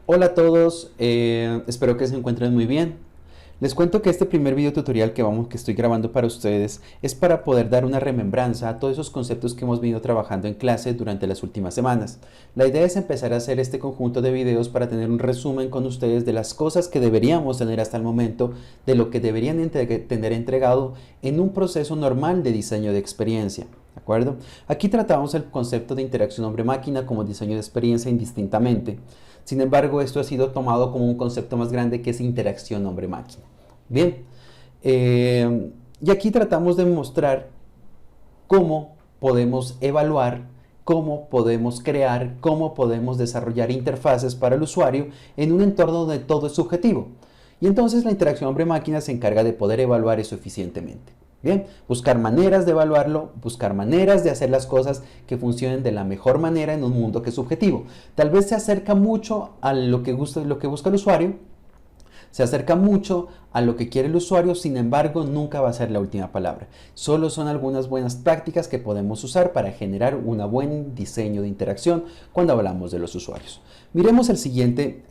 Hola a todos, espero que se encuentren muy bien. Les cuento que este primer video tutorial que estoy grabando para ustedes es para poder dar una remembranza a todos esos conceptos que hemos venido trabajando en clase durante las últimas semanas. La idea es empezar a hacer este conjunto de videos para tener un resumen con ustedes de las cosas que deberíamos tener hasta el momento, de lo que deberían tener entregado en un proceso normal de diseño de experiencia. ¿De acuerdo? Aquí tratamos el concepto de interacción hombre-máquina como diseño de experiencia indistintamente. Sin embargo, esto ha sido tomado como un concepto más grande que es interacción hombre-máquina. Bien, y aquí tratamos de mostrar cómo podemos evaluar, cómo podemos crear, cómo podemos desarrollar interfaces para el usuario en un entorno donde todo es subjetivo. Y entonces la interacción hombre-máquina se encarga de poder evaluar eso eficientemente. Bien, buscar maneras de evaluarlo, buscar maneras de hacer las cosas que funcionen de la mejor manera en un mundo que es subjetivo. Tal vez se acerca mucho a lo que busca el usuario, se acerca mucho a lo que quiere el usuario, sin embargo, nunca va a ser la última palabra. Solo son algunas buenas prácticas que podemos usar para generar un buen diseño de interacción cuando hablamos de los usuarios. Miremos el siguiente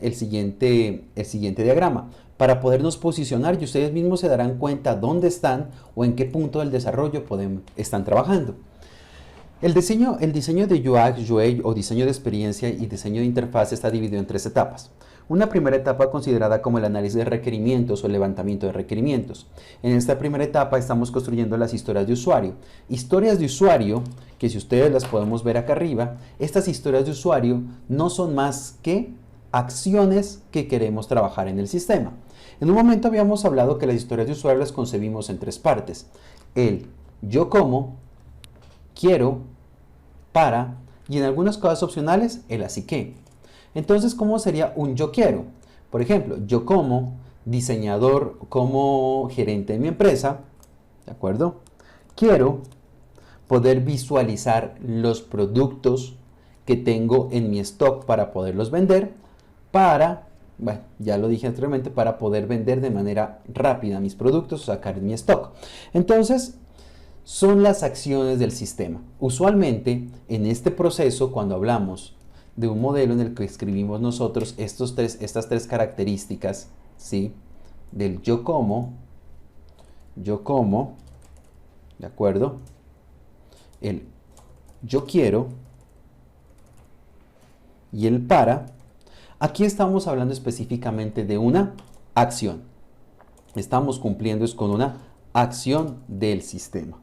diagrama para podernos posicionar y ustedes mismos se darán cuenta dónde están o en qué punto del desarrollo están trabajando. El diseño de UX, UI o diseño de experiencia y diseño de interfaz está dividido en tres etapas. Una primera etapa considerada como el análisis de requerimientos o levantamiento de requerimientos. En esta primera etapa estamos construyendo las historias de usuario. Historias de usuario, que si ustedes las podemos ver acá arriba, estas historias de usuario no son más que acciones que queremos trabajar en el sistema. En un momento habíamos hablado que las historias de usuario las concebimos en tres partes. El yo como, quiero, para y en algunos casos opcionales el así que. Entonces, ¿cómo sería un yo quiero? Por ejemplo, yo como diseñador, como gerente de mi empresa, ¿de acuerdo? Quiero poder visualizar los productos que tengo en mi stock para poderlos vender, bueno, ya lo dije anteriormente, para poder vender de manera rápida mis productos o sacar mi stock. Entonces, son las acciones del sistema. Usualmente, en este proceso, cuando hablamos de un modelo en el que escribimos nosotros estas tres características, ¿sí? Del yo como, ¿de acuerdo? El yo quiero y el para. Aquí estamos hablando específicamente de una acción. Estamos cumpliendo con una acción del sistema.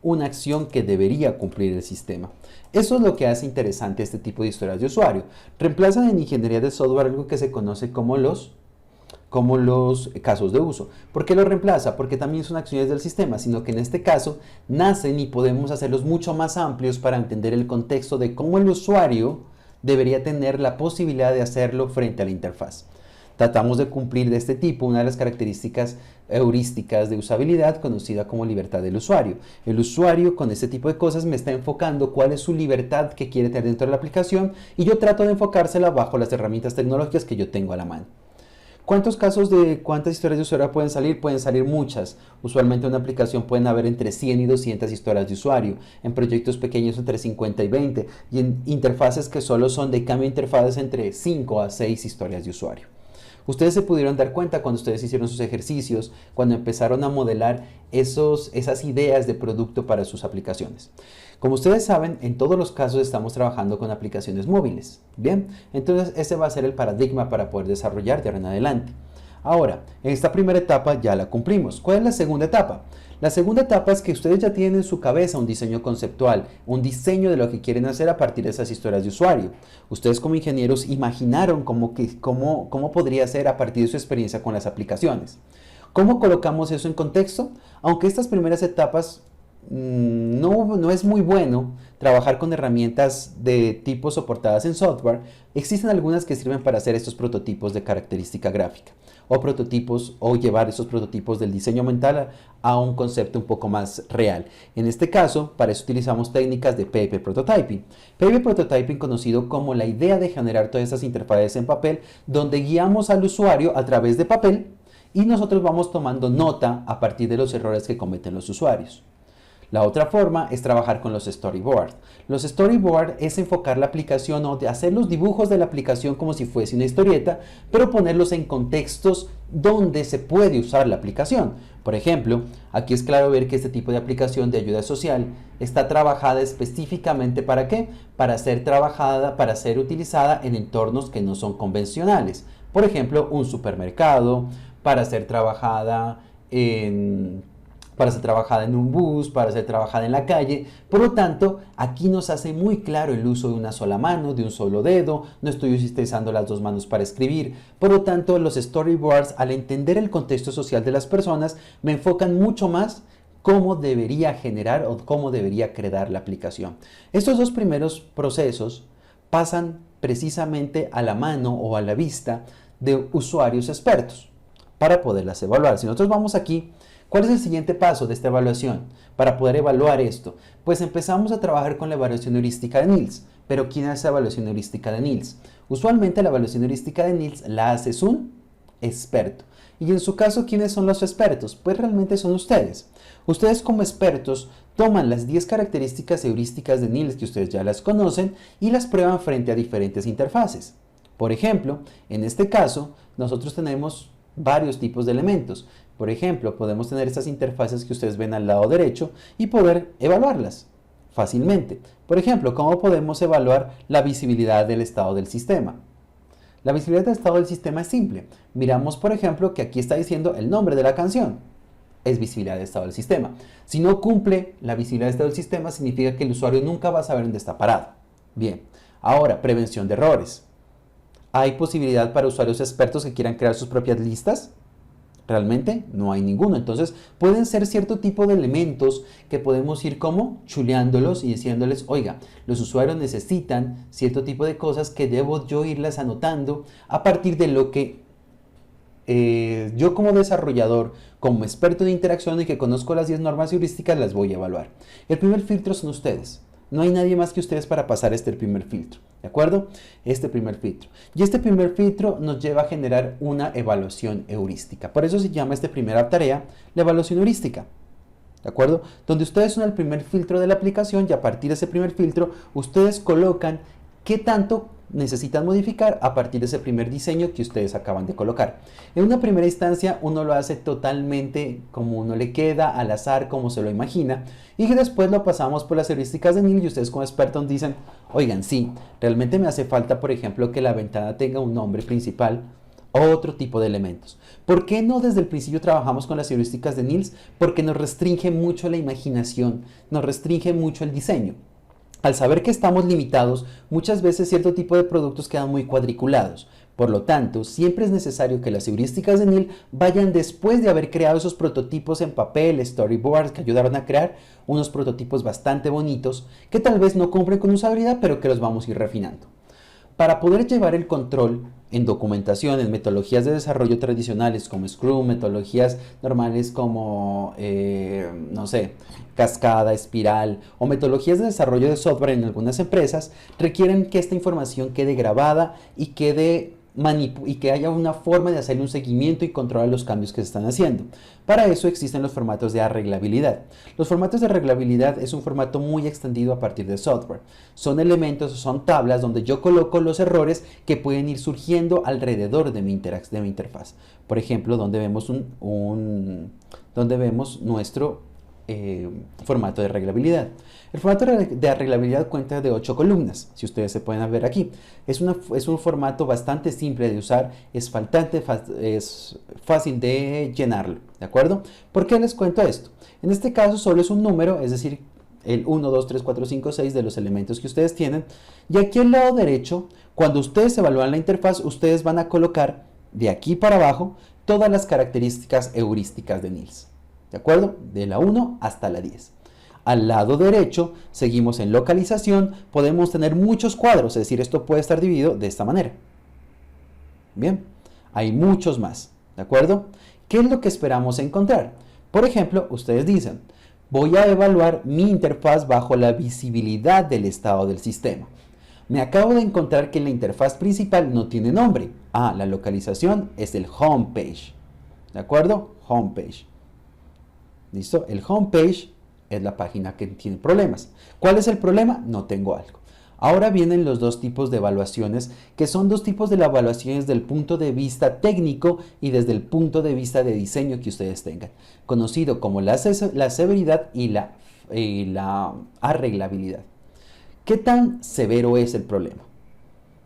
Una acción que debería cumplir el sistema. Eso es lo que hace interesante este tipo de historias de usuario. Reemplazan en ingeniería de software algo que se conoce como los casos de uso. ¿Por qué lo reemplaza? Porque también son acciones del sistema, sino que en este caso nacen y podemos hacerlos mucho más amplios para entender el contexto de cómo el usuario debería tener la posibilidad de hacerlo frente a la interfaz. Tratamos de cumplir de este tipo una de las características heurísticas de usabilidad conocida como libertad del usuario. El usuario con este tipo de cosas me está enfocando cuál es su libertad que quiere tener dentro de la aplicación y yo trato de enfocársela bajo las herramientas tecnológicas que yo tengo a la mano. ¿Cuántas historias de usuario pueden salir? Pueden salir muchas. Usualmente en una aplicación pueden haber entre 100 y 200 historias de usuario. En proyectos pequeños entre 50 y 20. Y en interfaces que solo son de cambio de interfaces entre 5 a 6 historias de usuario. Ustedes se pudieron dar cuenta cuando ustedes hicieron sus ejercicios, cuando empezaron a modelar esas ideas de producto para sus aplicaciones. Como ustedes saben, en todos los casos estamos trabajando con aplicaciones móviles. Bien, entonces ese va a ser el paradigma para poder desarrollar de ahora en adelante. Ahora, en esta primera etapa ya la cumplimos. ¿Cuál es la segunda etapa? La segunda etapa es que ustedes ya tienen en su cabeza un diseño conceptual, un diseño de lo que quieren hacer a partir de esas historias de usuario. Ustedes como ingenieros imaginaron cómo podría ser a partir de su experiencia con las aplicaciones. ¿Cómo colocamos eso en contexto? Aunque estas primeras etapas no es muy bueno trabajar con herramientas de tipo soportadas en software, existen algunas que sirven para hacer estos prototipos de característica gráfica o llevar esos prototipos del diseño mental a un concepto un poco más real. En este caso, para eso utilizamos técnicas de paper prototyping. Paper prototyping conocido como la idea de generar todas esas interfaces en papel, donde guiamos al usuario a través de papel y nosotros vamos tomando nota a partir de los errores que cometen los usuarios. La otra forma es trabajar con los storyboards. Los storyboards es enfocar la aplicación o de hacer los dibujos de la aplicación como si fuese una historieta, pero ponerlos en contextos donde se puede usar la aplicación. Por ejemplo, aquí es claro ver que este tipo de aplicación de ayuda social está trabajada específicamente ¿para qué? Para ser trabajada, para ser utilizada en entornos que no son convencionales. Por ejemplo, un supermercado, para ser trabajada en un bus, para ser trabajada en la calle. Por lo tanto, aquí nos hace muy claro el uso de una sola mano, de un solo dedo, no estoy utilizando las dos manos para escribir. Por lo tanto, los storyboards, al entender el contexto social de las personas, me enfocan mucho más cómo debería generar o cómo debería crear la aplicación. Estos dos primeros procesos pasan precisamente a la mano o a la vista de usuarios expertos para poderlas evaluar. Si nosotros vamos aquí, ¿cuál es el siguiente paso de esta evaluación para poder evaluar esto? Pues empezamos a trabajar con la evaluación heurística de Niels. ¿Pero quién hace la evaluación heurística de Niels? Usualmente la evaluación heurística de Niels la hace un experto. Y en su caso, ¿quiénes son los expertos? Pues realmente son ustedes. Ustedes como expertos toman las 10 características heurísticas de Niels que ustedes ya las conocen y las prueban frente a diferentes interfaces. Por ejemplo, en este caso, nosotros tenemos varios tipos de elementos. Por ejemplo, podemos tener estas interfaces que ustedes ven al lado derecho y poder evaluarlas fácilmente. Por ejemplo, ¿cómo podemos evaluar la visibilidad del estado del sistema? La visibilidad del estado del sistema es simple. Miramos, por ejemplo, que aquí está diciendo el nombre de la canción. Es visibilidad del estado del sistema. Si no cumple la visibilidad del estado del sistema, significa que el usuario nunca va a saber dónde está parado. Bien, ahora, prevención de errores. ¿Hay posibilidad para usuarios expertos que quieran crear sus propias listas? Realmente no hay ninguno. Entonces pueden ser cierto tipo de elementos que podemos ir como chuleándolos y diciéndoles, oiga, los usuarios necesitan cierto tipo de cosas que debo yo irlas anotando a partir de lo que yo como desarrollador, como experto de interacción y que conozco las 10 normas heurísticas, las voy a evaluar. El primer filtro son ustedes. No hay nadie más que ustedes para pasar este primer filtro, ¿de acuerdo? Este primer filtro. Y este primer filtro nos lleva a generar una evaluación heurística. Por eso se llama esta primera tarea la evaluación heurística, ¿de acuerdo? Donde ustedes son el primer filtro de la aplicación y a partir de ese primer filtro ustedes colocan qué tanto necesitan modificar a partir de ese primer diseño que ustedes acaban de colocar. En una primera instancia uno lo hace totalmente como uno le queda, al azar, como se lo imagina, y que después lo pasamos por las heurísticas de Niels y ustedes como expertos dicen, oigan, sí, realmente me hace falta, por ejemplo, que la ventana tenga un nombre principal o otro tipo de elementos. ¿Por qué no desde el principio trabajamos con las heurísticas de Niels? Porque nos restringe mucho la imaginación, nos restringe mucho el diseño. Al saber que estamos limitados, muchas veces cierto tipo de productos quedan muy cuadriculados. Por lo tanto, siempre es necesario que las heurísticas de Niels vayan después de haber creado esos prototipos en papel, storyboards que ayudaron a crear unos prototipos bastante bonitos que tal vez no cumplen con usabilidad, pero que los vamos a ir refinando. Para poder llevar el control en documentación, en metodologías de desarrollo tradicionales como Scrum, metodologías normales como, no sé, cascada, espiral o metodologías de desarrollo de software en algunas empresas, requieren que esta información quede grabada y que haya una forma de hacer un seguimiento y controlar los cambios que se están haciendo. Para eso existen los formatos de arreglabilidad. Los formatos de arreglabilidad es un formato muy extendido a partir de software. Son elementos, son tablas donde yo coloco los errores que pueden ir surgiendo alrededor de mi interfaz. Por ejemplo, donde vemos, donde vemos nuestro formato de arreglabilidad. El formato de arreglabilidad cuenta de 8 columnas, si ustedes se pueden ver aquí. Es un formato bastante simple de usar, es fácil de llenarlo, ¿de acuerdo? ¿Por qué les cuento esto? En este caso solo es un número, es decir, el 1, 2, 3, 4, 5, 6 de los elementos que ustedes tienen. Y aquí al lado derecho, cuando ustedes evalúan la interfaz, ustedes van a colocar de aquí para abajo todas las características heurísticas de Niels. ¿De acuerdo? De la 1 hasta la 10. Al lado derecho, seguimos en localización, podemos tener muchos cuadros, es decir, esto puede estar dividido de esta manera. Bien, hay muchos más, ¿de acuerdo? ¿Qué es lo que esperamos encontrar? Por ejemplo, ustedes dicen, voy a evaluar mi interfaz bajo la visibilidad del estado del sistema. Me acabo de encontrar que la interfaz principal no tiene nombre. Ah, la localización es el homepage, ¿de acuerdo? Homepage. ¿Listo? El homepage es la página que tiene problemas. ¿Cuál es el problema? No tengo algo. Ahora vienen los dos tipos de evaluaciones, que son dos tipos de evaluaciones desde el punto de vista técnico y desde el punto de vista de diseño que ustedes tengan, conocido como la severidad y la arreglabilidad. ¿Qué tan severo es el problema?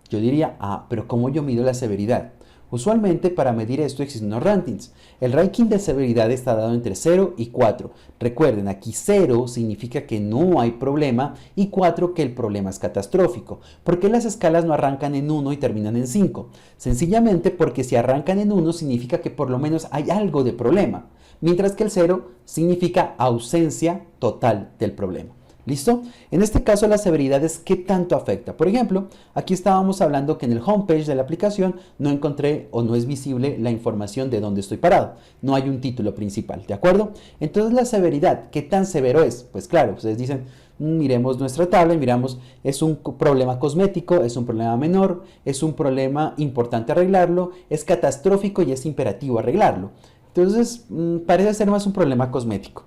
Yo diría, pero ¿cómo yo mido la severidad? Usualmente para medir esto existen unos rankings. El ranking de severidad está dado entre 0 y 4. Recuerden, aquí 0 significa que no hay problema y 4 que el problema es catastrófico. ¿Por qué las escalas no arrancan en 1 y terminan en 5? Sencillamente porque si arrancan en 1 significa que por lo menos hay algo de problema, mientras que el 0 significa ausencia total del problema. ¿Listo? En este caso la severidad es qué tanto afecta. Por ejemplo, aquí estábamos hablando que en el homepage de la aplicación no encontré o no es visible la información de dónde estoy parado. No hay un título principal, ¿de acuerdo? Entonces la severidad, ¿qué tan severo es? Pues claro, ustedes dicen, miremos nuestra tabla y miramos, es un problema cosmético, es un problema menor, es un problema importante arreglarlo, es catastrófico y es imperativo arreglarlo. Entonces, parece ser más un problema cosmético.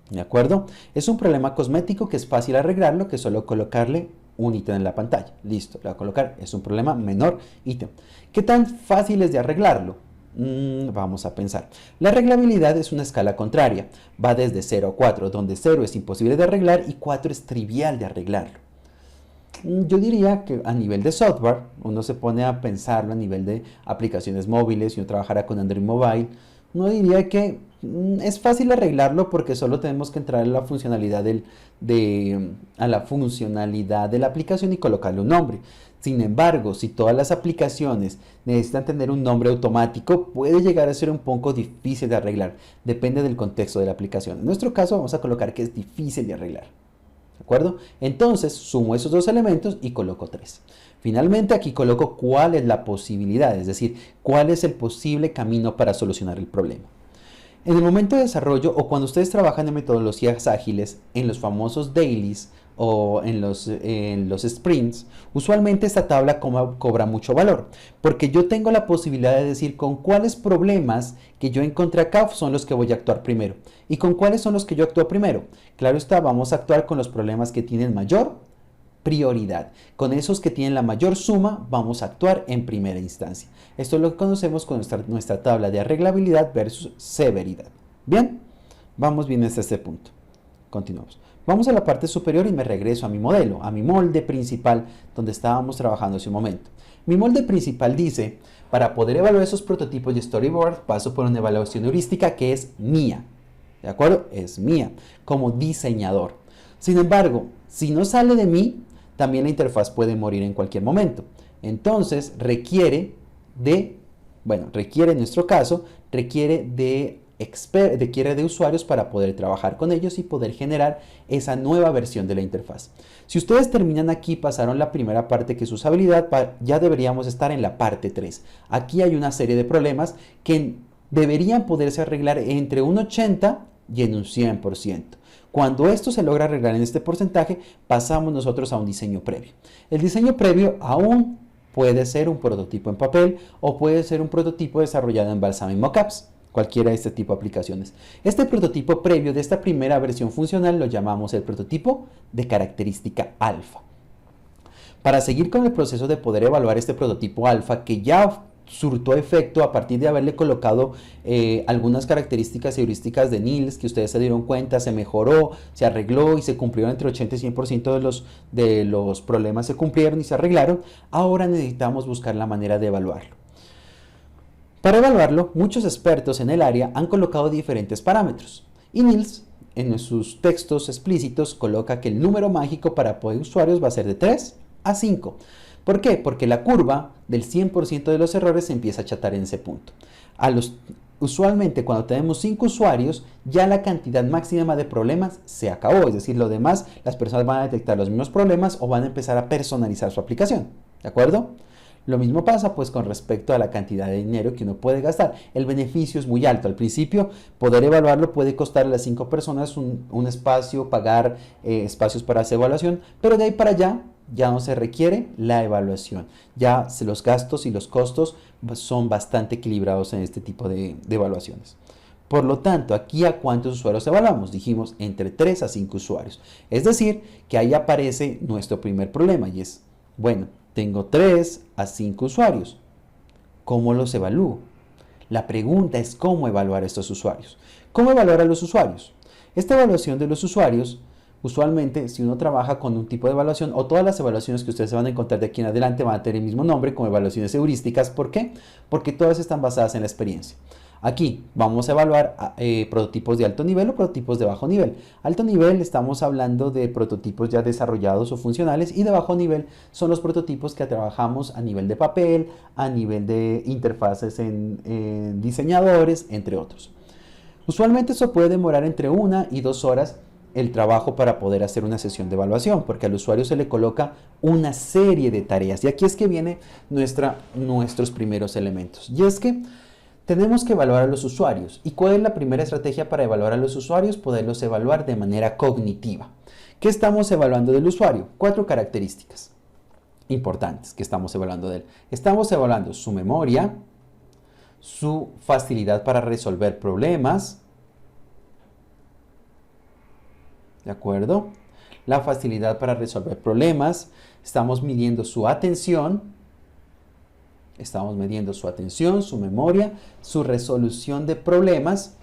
¿De acuerdo? Es un problema cosmético que es fácil arreglarlo, que es solo colocarle un ítem en la pantalla. Listo, le voy a colocar, es un problema menor ítem. ¿Qué tan fácil es de arreglarlo? Vamos a pensar. La arreglabilidad es una escala contraria. Va desde 0 a 4, donde 0 es imposible de arreglar y 4 es trivial de arreglarlo. Yo diría que a nivel de software, uno se pone a pensarlo a nivel de aplicaciones móviles, si uno trabajara con Android Mobile, uno diría que es fácil arreglarlo porque solo tenemos que entrar a la funcionalidad de la aplicación y colocarle un nombre. Sin embargo, si todas las aplicaciones necesitan tener un nombre automático, puede llegar a ser un poco difícil de arreglar. Depende del contexto de la aplicación. En nuestro caso vamos a colocar que es difícil de arreglar. ¿De acuerdo? Entonces sumo esos dos elementos y coloco 3. Finalmente aquí coloco cuál es la posibilidad, es decir, cuál es el posible camino para solucionar el problema. En el momento de desarrollo o cuando ustedes trabajan en metodologías ágiles, en los famosos dailies o en los sprints, usualmente esta tabla cobra mucho valor, porque yo tengo la posibilidad de decir con cuáles problemas que yo encontré acá son los que voy a actuar primero y con cuáles son los que yo actúo primero. Claro está, vamos a actuar con los problemas que tienen mayor prioridad. Con esos que tienen la mayor suma, vamos a actuar en primera instancia. Esto es lo que conocemos con nuestra tabla de arreglabilidad versus severidad. Bien, vamos bien hasta este punto. Continuamos. Vamos a la parte superior y me regreso a mi modelo, a mi molde principal donde estábamos trabajando hace un momento. Mi molde principal dice, para poder evaluar esos prototipos de storyboard, paso por una evaluación heurística que es mía. ¿De acuerdo? Es mía, como diseñador. Sin embargo, si no sale de mí, también la interfaz puede morir en cualquier momento. Entonces, requiere en nuestro caso, requiere de usuarios para poder trabajar con ellos y poder generar esa nueva versión de la interfaz. Si ustedes terminan aquí, pasaron la primera parte que es usabilidad, ya deberíamos estar en la parte 3. Aquí hay una serie de problemas que deberían poderse arreglar entre un 80 y en un 100%. Cuando esto se logra arreglar en este porcentaje, pasamos nosotros a un diseño previo. El diseño previo aún puede ser un prototipo en papel o puede ser un prototipo desarrollado en Balsam y Mockups, cualquiera de este tipo de aplicaciones. Este prototipo previo de esta primera versión funcional lo llamamos el prototipo de característica alfa. Para seguir con el proceso de poder evaluar este prototipo alfa que ya surtó efecto a partir de haberle colocado algunas características heurísticas de Niels que ustedes se dieron cuenta, se mejoró, se arregló y se cumplieron entre 80 y 100% de los problemas se cumplieron y se arreglaron. Ahora necesitamos buscar la manera de evaluarlo. Para evaluarlo, muchos expertos en el área han colocado diferentes parámetros y Niels en sus textos explícitos coloca que el número mágico para poder usuarios va a ser de 3 a 5. ¿Por qué? Porque la curva del 100% de los errores se empieza a achatar en ese punto. Usualmente cuando tenemos 5 usuarios, ya la cantidad máxima de problemas se acabó. Es decir, lo demás, las personas van a detectar los mismos problemas o van a empezar a personalizar su aplicación. ¿De acuerdo? Lo mismo pasa pues con respecto a la cantidad de dinero que uno puede gastar. El beneficio es muy alto. Al principio, poder evaluarlo puede costar a las 5 personas un espacio, pagar espacios para hacer evaluación, pero de ahí para allá ya no se requiere la evaluación. Ya los gastos y los costos son bastante equilibrados en este tipo de evaluaciones. Por lo tanto, aquí a cuántos usuarios evaluamos. Dijimos entre 3 a 5 usuarios. Es decir, que ahí aparece nuestro primer problema y es, bueno, tengo 3 a 5 usuarios. ¿Cómo los evalúo? La pregunta es cómo evaluar a estos usuarios. ¿Cómo evaluar a los usuarios? Esta evaluación de los usuarios, usualmente si uno trabaja con un tipo de evaluación o todas las evaluaciones que ustedes se van a encontrar de aquí en adelante van a tener el mismo nombre como evaluaciones heurísticas. ¿Por qué? Porque todas están basadas en la experiencia. Aquí vamos a evaluar prototipos de alto nivel o prototipos de bajo nivel. Alto nivel estamos hablando de prototipos ya desarrollados o funcionales y de bajo nivel son los prototipos que trabajamos a nivel de papel, a nivel de interfaces en diseñadores, entre otros. Usualmente eso puede demorar entre 1 y 2 horas el trabajo para poder hacer una sesión de evaluación, porque al usuario se le coloca una serie de tareas. Y aquí es que vienen nuestros primeros elementos. Y es que tenemos que evaluar a los usuarios. ¿Y cuál es la primera estrategia para evaluar a los usuarios? Poderlos evaluar de manera cognitiva. ¿Qué estamos evaluando del usuario? 4 características importantes que estamos evaluando de él. Estamos evaluando su memoria, su facilidad para resolver problemas, ¿de acuerdo? La facilidad para resolver problemas. Estamos midiendo su atención. Estamos midiendo su atención, su memoria, su resolución de problemas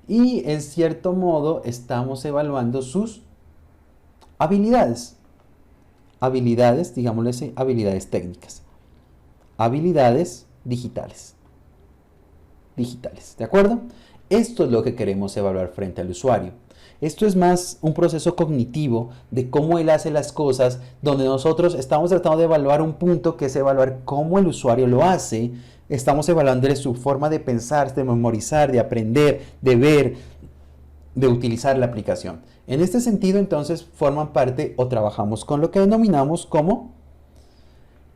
y en cierto modo estamos evaluando sus habilidades. Habilidades, digámosle así, habilidades técnicas. Habilidades digitales. ¿De acuerdo? Esto es lo que queremos evaluar frente al usuario. Esto es más un proceso cognitivo de cómo él hace las cosas, donde nosotros estamos tratando de evaluar un punto que es evaluar cómo el usuario lo hace. Estamos evaluando su forma de pensar, de memorizar, de aprender, de ver, de utilizar la aplicación. En este sentido, entonces, forman parte o trabajamos con lo que denominamos como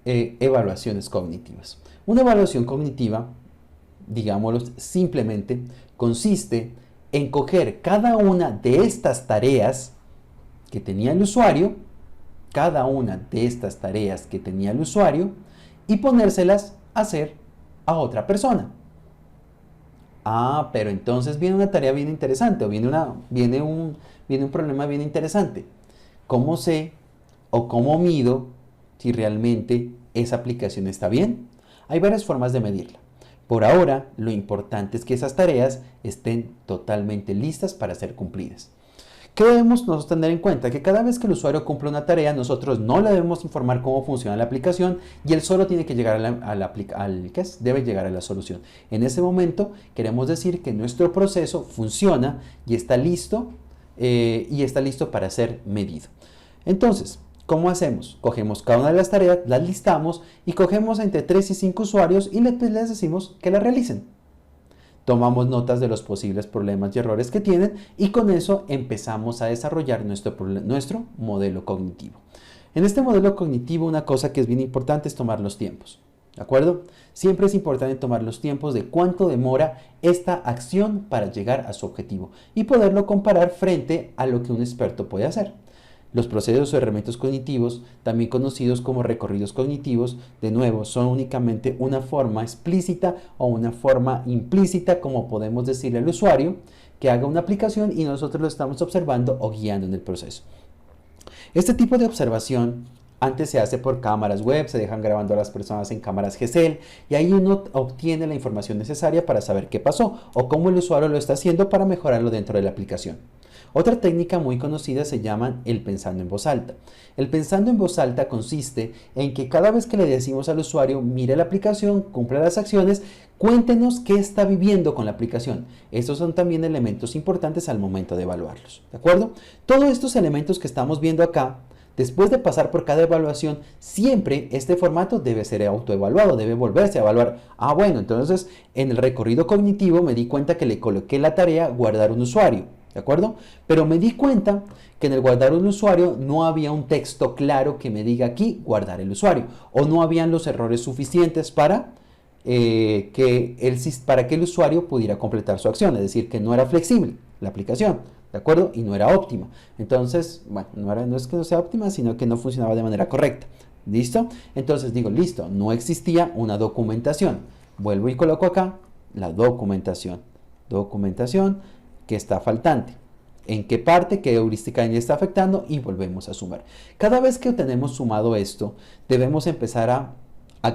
evaluaciones cognitivas. Una evaluación cognitiva, digámoslo simplemente, consiste en coger cada una de estas tareas que tenía el usuario, y ponérselas a hacer a otra persona. Ah, pero entonces viene una tarea bien interesante, o viene un problema bien interesante. ¿Cómo sé o cómo mido si realmente esa aplicación está bien? Hay varias formas de medirla. Por ahora, lo importante es que esas tareas estén totalmente listas para ser cumplidas. ¿Qué debemos nosotros tener en cuenta? Que cada vez que el usuario cumple una tarea, nosotros no le debemos informar cómo funciona la aplicación y él solo tiene que llegar debe llegar a la solución. En ese momento, queremos decir que nuestro proceso funciona y está listo para ser medido. Entonces, ¿cómo hacemos? Cogemos cada una de las tareas, las listamos y cogemos entre 3 y 5 usuarios y les decimos que las realicen. Tomamos notas de los posibles problemas y errores que tienen y con eso empezamos a desarrollar nuestro modelo cognitivo. En este modelo cognitivo una cosa que es bien importante es tomar los tiempos. ¿De acuerdo? Siempre es importante tomar los tiempos de cuánto demora esta acción para llegar a su objetivo y poderlo comparar frente a lo que un experto puede hacer. Los procesos o herramientas cognitivos, también conocidos como recorridos cognitivos, de nuevo, son únicamente una forma explícita o una forma implícita, como podemos decirle al usuario, que haga una aplicación y nosotros lo estamos observando o guiando en el proceso. Este tipo de observación antes se hace por cámaras web, se dejan grabando a las personas en cámaras GESEL y ahí uno obtiene la información necesaria para saber qué pasó o cómo el usuario lo está haciendo para mejorarlo dentro de la aplicación. Otra técnica muy conocida se llama el pensando en voz alta. El pensando en voz alta consiste en que cada vez que le decimos al usuario, mire la aplicación, cumpla las acciones, cuéntenos qué está viviendo con la aplicación. Estos son también elementos importantes al momento de evaluarlos. ¿De acuerdo? Todos estos elementos que estamos viendo acá, después de pasar por cada evaluación, siempre este formato debe ser autoevaluado, debe volverse a evaluar. Ah, bueno, entonces en el recorrido cognitivo me di cuenta que le coloqué la tarea guardar un usuario. ¿De acuerdo? Pero me di cuenta que en el guardar un usuario no había un texto claro que me diga aquí guardar el usuario o no habían los errores suficientes para que el usuario pudiera completar su acción, es decir, que no era flexible la aplicación, ¿de acuerdo? Y no era óptima. Entonces, bueno, no es que no sea óptima, sino que no funcionaba de manera correcta. ¿Listo? Entonces digo, listo, no existía una documentación. Vuelvo y coloco acá la documentación. documentación que está faltante. ¿En qué parte, qué heurística está afectando? Y volvemos a sumar. Cada vez que tenemos sumado esto, debemos empezar a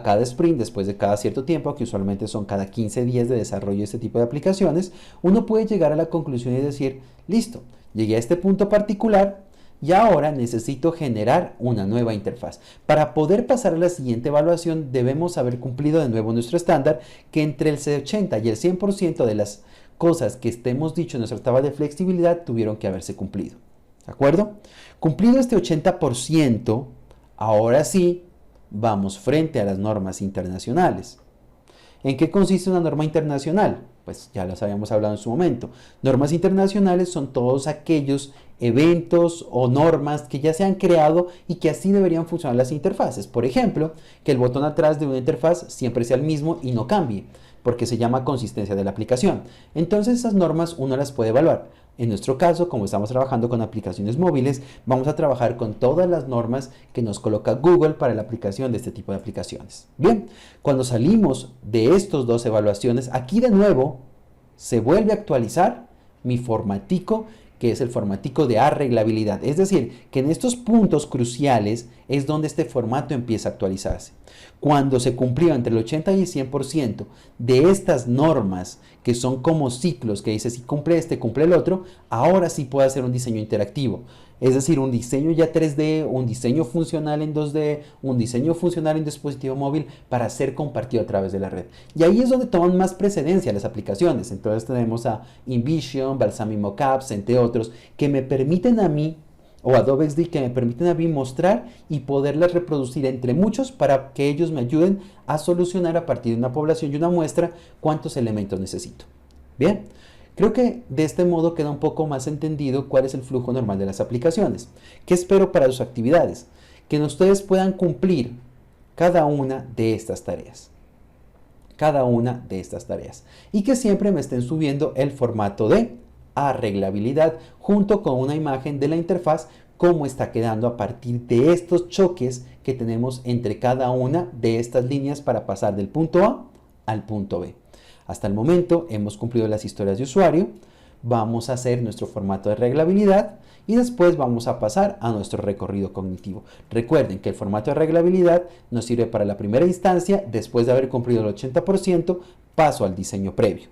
cada sprint, después de cada cierto tiempo, que usualmente son cada 15 días de desarrollo de este tipo de aplicaciones, uno puede llegar a la conclusión y decir, listo, llegué a este punto particular y ahora necesito generar una nueva interfaz. Para poder pasar a la siguiente evaluación, debemos haber cumplido de nuevo nuestro estándar, que entre el 80 y el 100% de las cosas que hemos dicho en nuestra tabla de flexibilidad tuvieron que haberse cumplido. ¿De acuerdo? Cumplido este 80%, ahora sí, vamos frente a las normas internacionales. ¿En qué consiste una norma internacional? Pues ya las habíamos hablado en su momento. Normas internacionales son todos aquellos eventos o normas que ya se han creado y que así deberían funcionar las interfaces. Por ejemplo, que el botón atrás de una interfaz siempre sea el mismo y no cambie, porque se llama consistencia de la aplicación. Entonces esas normas uno las puede evaluar. En nuestro caso, como estamos trabajando con aplicaciones móviles, vamos a trabajar con todas las normas que nos coloca Google para la aplicación de este tipo de aplicaciones. Bien, cuando salimos de estas dos evaluaciones, aquí de nuevo se vuelve a actualizar mi formatico, que es el formatico de arreglabilidad. Es decir, que en estos puntos cruciales es donde este formato empieza a actualizarse. Cuando se cumplió entre el 80 y el 100% de estas normas, que son como ciclos, que dice si cumple este, cumple el otro, ahora sí puede hacer un diseño interactivo. Es decir, un diseño ya 3D, un diseño funcional en 2D, un diseño funcional en dispositivo móvil para ser compartido a través de la red. Y ahí es donde toman más precedencia las aplicaciones. Entonces tenemos a InVision, Balsamiq Mockups, entre otros, que me permiten a mí, o Adobe XD, que me permiten a mí mostrar y poderlas reproducir entre muchos para que ellos me ayuden a solucionar a partir de una población y una muestra cuántos elementos necesito. Bien. Creo que de este modo queda un poco más entendido cuál es el flujo normal de las aplicaciones. ¿Qué espero para sus actividades? Que ustedes puedan cumplir cada una de estas tareas. Cada una de estas tareas. Y que siempre me estén subiendo el formato de arreglabilidad junto con una imagen de la interfaz, cómo está quedando a partir de estos choques que tenemos entre cada una de estas líneas para pasar del punto A al punto B. Hasta el momento hemos cumplido las historias de usuario, vamos a hacer nuestro formato de arreglabilidad y después vamos a pasar a nuestro recorrido cognitivo. Recuerden que el formato de arreglabilidad nos sirve para la primera instancia, después de haber cumplido el 80%, paso al diseño previo.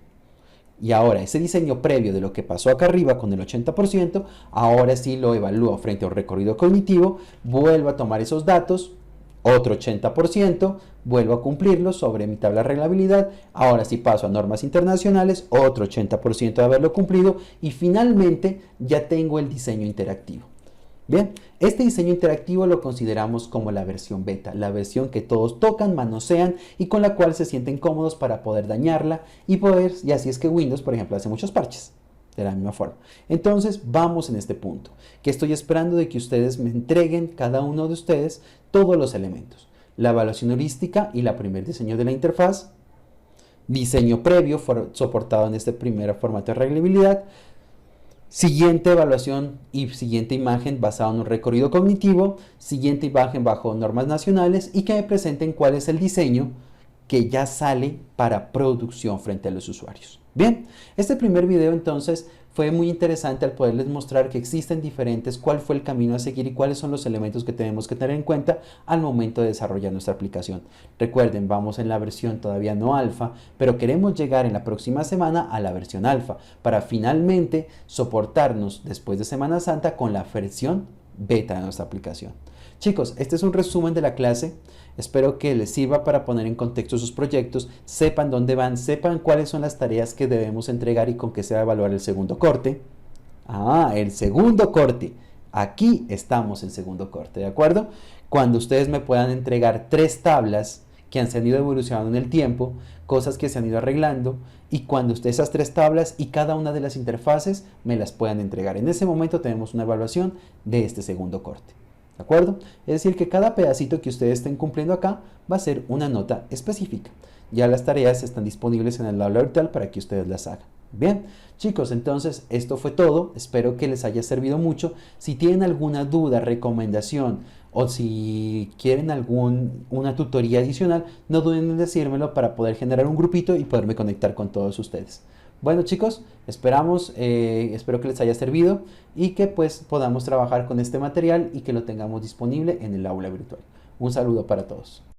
Y ahora ese diseño previo de lo que pasó acá arriba con el 80%, ahora sí lo evalúo frente a un recorrido cognitivo, vuelvo a tomar esos datos, otro 80%, vuelvo a cumplirlo sobre mi tabla de arreglabilidad, ahora sí paso a normas internacionales, otro 80% de haberlo cumplido y finalmente ya tengo el diseño interactivo. Bien, este diseño interactivo lo consideramos como la versión beta, la versión que todos tocan, manosean y con la cual se sienten cómodos para poder dañarla y así es que Windows, por ejemplo, hace muchos parches. De la misma forma. Entonces vamos en este punto, que estoy esperando de que ustedes me entreguen, cada uno de ustedes, todos los elementos. La evaluación heurística y la primer diseño de la interfaz, diseño previo soportado en este primer formato de arreglabilidad, siguiente evaluación y siguiente imagen basado en un recorrido cognitivo, siguiente imagen bajo normas nacionales y que me presenten cuál es el diseño que ya sale para producción frente a los usuarios. Bien, este primer video entonces fue muy interesante al poderles mostrar que existen diferentes, cuál fue el camino a seguir y cuáles son los elementos que tenemos que tener en cuenta al momento de desarrollar nuestra aplicación. Recuerden, vamos en la versión todavía no alfa, pero queremos llegar en la próxima semana a la versión alfa para finalmente soportarnos después de Semana Santa con la versión beta de nuestra aplicación. Chicos, este es un resumen de la clase. Espero que les sirva para poner en contexto sus proyectos, sepan dónde van, sepan cuáles son las tareas que debemos entregar y con qué se va a evaluar el segundo corte. El segundo corte. Aquí estamos en segundo corte, ¿de acuerdo? Cuando ustedes me puedan entregar 3 tablas que se han ido evolucionando en el tiempo, cosas que se han ido arreglando, y cuando esas 3 tablas y cada una de las interfaces me las puedan entregar. En ese momento tenemos una evaluación de este segundo corte. ¿De acuerdo? Es decir, que cada pedacito que ustedes estén cumpliendo acá va a ser una nota específica. Ya las tareas están disponibles en el aula virtual para que ustedes las hagan. Bien, chicos, entonces esto fue todo. Espero que les haya servido mucho. Si tienen alguna duda, recomendación o si quieren una tutoría adicional, no duden en decírmelo para poder generar un grupito y poderme conectar con todos ustedes. Bueno chicos, espero que les haya servido y que pues podamos trabajar con este material y que lo tengamos disponible en el aula virtual. Un saludo para todos.